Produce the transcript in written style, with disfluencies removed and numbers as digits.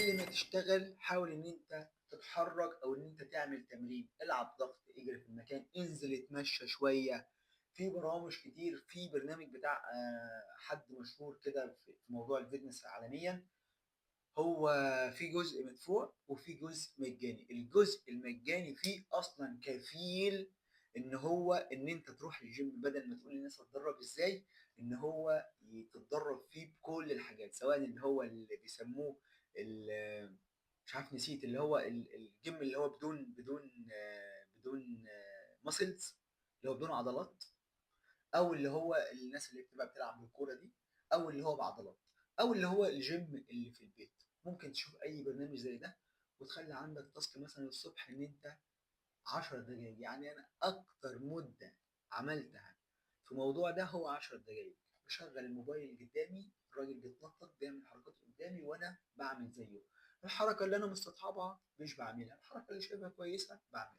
قبل ما تشتغل حاول ان انت تتحرك او ان انت تعمل تمرين، العب ضغط، اجري في المكان، انزل اتمشى شويه. في برامج كتير، في برنامج بتاع حد مشهور كده في موضوع الفيتنس عالميا. هو في جزء مدفوع وفي جزء مجاني. الجزء المجاني فيه اصلا كفيل ان انت تروح الجيم، بدل ما تقول للناس اتدرب ازاي، ان هو تتدرب فيه بكل الحاجات، سواء اللي هو اللي بيسموه مش عارف نسيت، اللي هو الجيم اللي هو بدون ماسلز، اللي هو بدون عضلات، او اللي هو الناس اللي بتبقى بتلعب بالكوره دي، او اللي هو بعضلات، او اللي هو الجيم اللي في البيت. ممكن تشوف اي برنامج زي ده وتخلي عندك تاسك مثلا الصبح ان انت 10 دقائق. يعني انا اكتر مده عملتها في الموضوع ده هو 10 دقائق. بشغل الموبايل قدامي، الراجل بيتنطط بيعمل حركات قدامي وانا بعمل زيه. الحركه اللي انا مستصحابها مش بعملها، الحركه اللي شايفها كويسه بعملها.